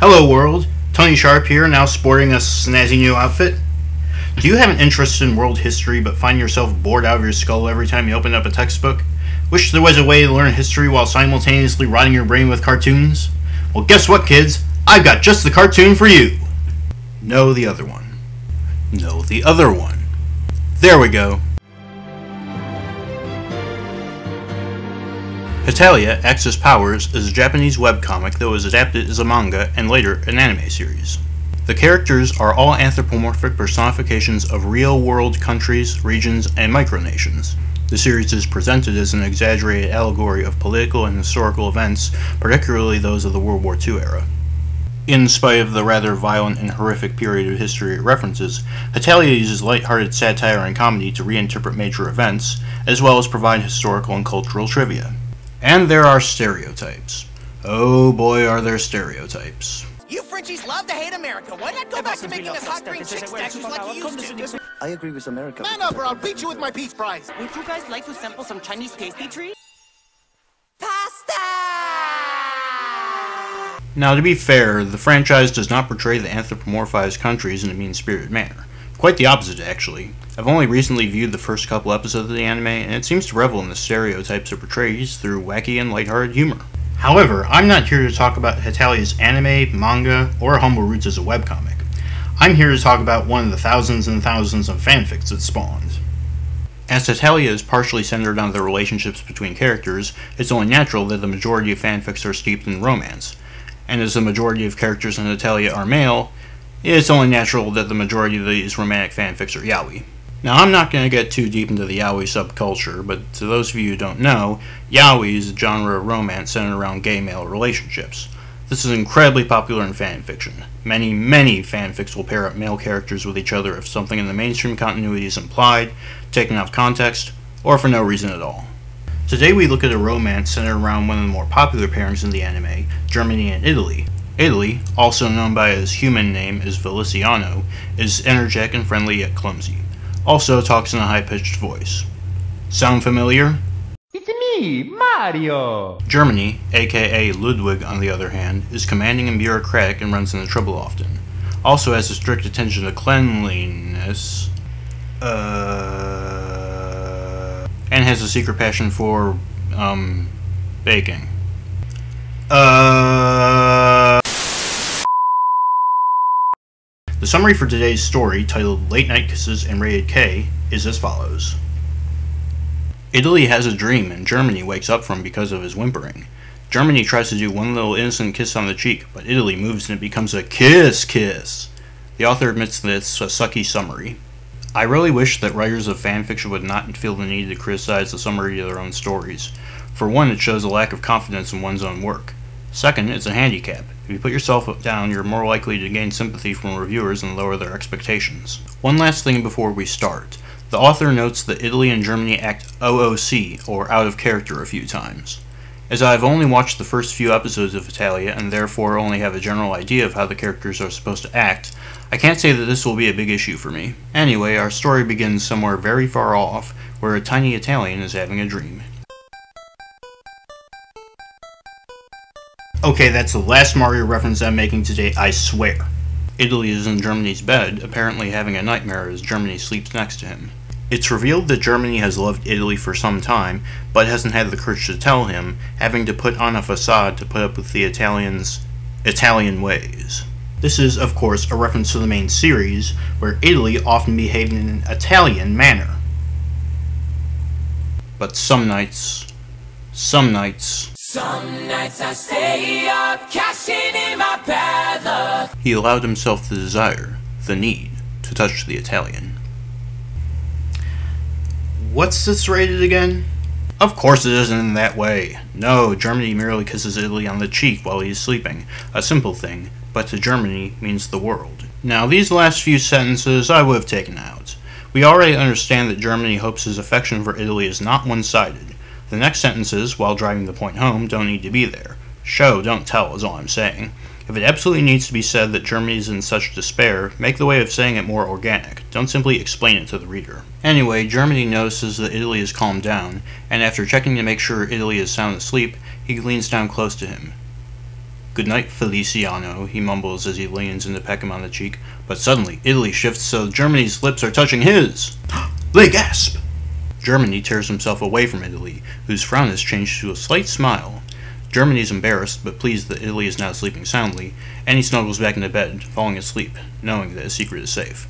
Hello world, Tony Sharp here, now sporting a snazzy new outfit. Do you have an interest in world history but find yourself bored out of your skull every time you open up a textbook? Wish there was a way to learn history while simultaneously rotting your brain with cartoons? Well, guess what, kids? I've got just the cartoon for you! No, the other one. No, the other one. There we go. Hetalia, Axis Powers, is a Japanese webcomic that was adapted as a manga and later an anime series. The characters are all anthropomorphic personifications of real-world countries, regions, and micronations. The series is presented as an exaggerated allegory of political and historical events, particularly those of the World War II era. In spite of the rather violent and horrific period of history it references, Hetalia uses light-hearted satire and comedy to reinterpret major events, as well as provide historical and cultural trivia. And there are stereotypes. Oh boy, are there stereotypes. You Frenchies love to hate America. Why not go back to making us hot green chick statues like you used to? I agree with America. Man up or I'll beat you with my Peace Prize. Would you guys like to sample some Chinese tasty treats? Pasta! Now, to be fair, the franchise does not portray the anthropomorphized countries in a mean-spirited manner. Quite the opposite, actually. I've only recently viewed the first couple episodes of the anime, and it seems to revel in the stereotypes it portrays through wacky and lighthearted humor. However, I'm not here to talk about Hetalia's anime, manga, or humble roots as a webcomic. I'm here to talk about one of the thousands and thousands of fanfics it spawned. As Hetalia is partially centered on the relationships between characters, it's only natural that the majority of fanfics are steeped in romance. And as the majority of characters in Hetalia are male, it's only natural that the majority of these romantic fanfics are yaoi. Now, I'm not going to get too deep into the yaoi subculture, but to those of you who don't know, yaoi is a genre of romance centered around gay-male relationships. This is incredibly popular in fanfiction. Many fanfics will pair up male characters with each other if something in the mainstream continuity is implied, taken out of context, or for no reason at all. Today we look at a romance centered around one of the more popular pairings in the anime, Germany and Italy. Italy, also known by his human name as Feliciano, is energetic and friendly yet clumsy. Also talks in a high-pitched voice. Sound familiar? It's me, Mario! Germany, aka Ludwig on the other hand, is commanding and bureaucratic and runs into trouble often. Also has a strict attention to cleanliness, and has a secret passion for, baking. The summary for today's story, titled Late Night Kisses and Rated K, is as follows. Italy has a dream and Germany wakes up from because of his whimpering. Germany tries to do one little innocent kiss on the cheek, but Italy moves and it becomes a kiss. The author admits that it's a sucky summary. I really wish that writers of fanfiction would not feel the need to criticize the summary of their own stories. For one, it shows a lack of confidence in one's own work. Second, it's a handicap. If you put yourself down, you're more likely to gain sympathy from reviewers and lower their expectations. One last thing before we start. The author notes that Italy and Germany act OOC, or out of character, a few times. As I've only watched the first few episodes of Hetalia, and therefore only have a general idea of how the characters are supposed to act, I can't say that this will be a big issue for me. Anyway, our story begins somewhere very far off, where a tiny Italian is having a dream. Okay, that's the last Mario reference I'm making today, I swear. Italy is in Germany's bed, apparently having a nightmare as Germany sleeps next to him. It's revealed that Germany has loved Italy for some time, but hasn't had the courage to tell him, having to put on a facade to put up with the Italians' Italian ways. This is, of course, a reference to the main series, where Italy often behaved in an Italian manner. But some nights I stay up, cashing in my bad luck. He allowed himself the desire, the need, to touch the Italian. What's this rated again? Of course it isn't in that way. No, Germany merely kisses Italy on the cheek while he is sleeping. A simple thing, but to Germany means the world. Now, these last few sentences I would have taken out. We already understand that Germany hopes his affection for Italy is not one-sided. The next sentences, while driving the point home, don't need to be there. Show, don't tell, is all I'm saying. If it absolutely needs to be said that Germany is in such despair, make the way of saying it more organic. Don't simply explain it to the reader. Anyway, Germany notices that Italy has calmed down, and after checking to make sure Italy is sound asleep, he leans down close to him. "Good night, Feliciano," he mumbles as he leans in to peck him on the cheek, but suddenly Italy shifts so Germany's lips are touching his. They gasp! Germany tears himself away from Italy, whose frown has changed to a slight smile. Germany is embarrassed, but pleased that Italy is now sleeping soundly, and he snuggles back into bed, falling asleep, knowing that his secret is safe.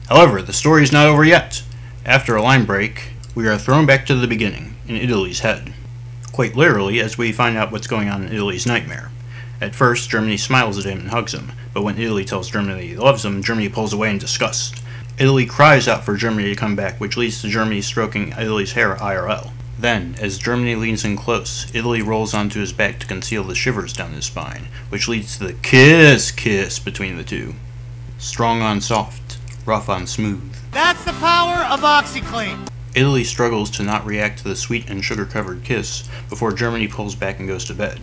However, the story is not over yet. After a line break, we are thrown back to the beginning, in Italy's head. Quite literally, as we find out what's going on in Italy's nightmare. At first, Germany smiles at him and hugs him, but when Italy tells Germany that he loves him, Germany pulls away in disgust. Italy cries out for Germany to come back, which leads to Germany stroking Italy's hair IRL. Then, as Germany leans in close, Italy rolls onto his back to conceal the shivers down his spine, which leads to the kiss between the two. Strong on soft, rough on smooth. That's the power of OxyClean. Italy struggles to not react to the sweet and sugar-covered kiss before Germany pulls back and goes to bed.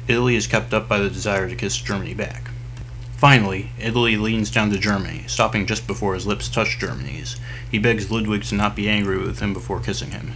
Italy is kept up by the desire to kiss Germany back. Finally, Italy leans down to Germany, stopping just before his lips touch Germany's. He begs Ludwig to not be angry with him before kissing him.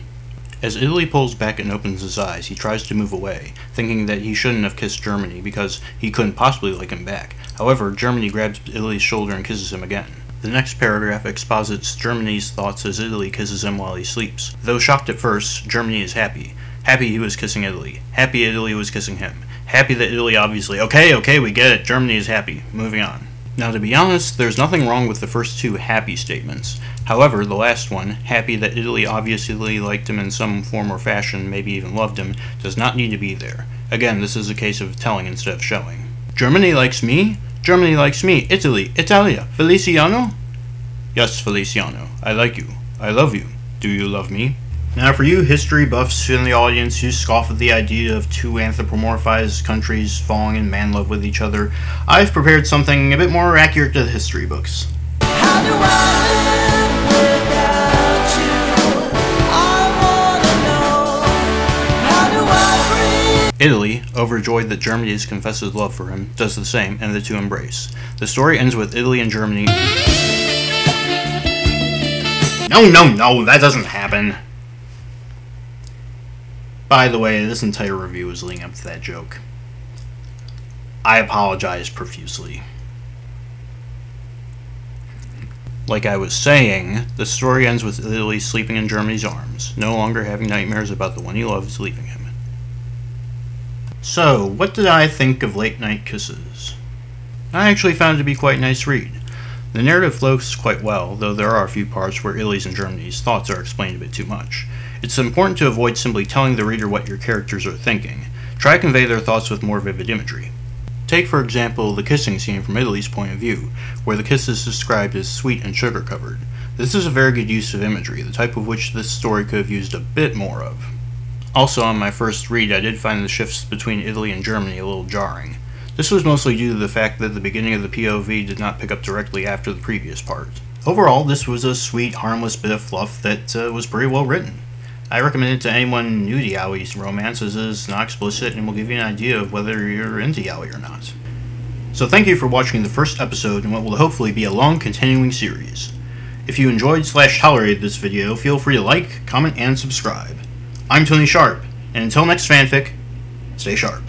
As Italy pulls back and opens his eyes, he tries to move away, thinking that he shouldn't have kissed Germany because he couldn't possibly like him back. However, Germany grabs Italy's shoulder and kisses him again. The next paragraph exposits Germany's thoughts as Italy kisses him while he sleeps. Though shocked at first, Germany is happy. Happy he was kissing Italy. Happy Italy was kissing him. Happy that Italy obviously... Okay, we get it. Germany is happy. Moving on. Now, to be honest, there's nothing wrong with the first two happy statements. However, the last one, happy that Italy obviously liked him in some form or fashion, maybe even loved him, does not need to be there. Again, this is a case of telling instead of showing. Germany likes me? Germany likes me. Italy. Italia. Feliciano? Yes, Feliciano. I like you. I love you. Do you love me? Now, for you history buffs in the audience who scoff at the idea of two anthropomorphized countries falling in man love with each other, I've prepared something a bit more accurate to the history books. How do I live without you? I wanna know. How do I breathe? Italy, overjoyed that Germany has confessed his love for him, does the same, and the two embrace. The story ends with Italy and Germany... No, that doesn't happen. By the way, this entire review is leading up to that joke. I apologize profusely. Like I was saying, the story ends with Italy sleeping in Germany's arms, no longer having nightmares about the one he loves leaving him. So, what did I think of Late Night Kisses? I actually found it to be quite a nice read. The narrative flows quite well, though there are a few parts where Italy's and Germany's thoughts are explained a bit too much. It's important to avoid simply telling the reader what your characters are thinking. Try to convey their thoughts with more vivid imagery. Take, for example, the kissing scene from Italy's point of view, where the kiss is described as sweet and sugar-covered. This is a very good use of imagery, the type of which this story could have used a bit more of. Also, on my first read, I did find the shifts between Italy and Germany a little jarring. This was mostly due to the fact that the beginning of the POV did not pick up directly after the previous part. Overall, this was a sweet, harmless bit of fluff that was pretty well written. I recommend it to anyone new to Yaoi romance, as it is not explicit and will give you an idea of whether you're into Yaoi or not. So thank you for watching the first episode in what will hopefully be a long continuing series. If you enjoyed/tolerated this video, feel free to like, comment, and subscribe. I'm Tony Sharp, and until next fanfic, stay sharp.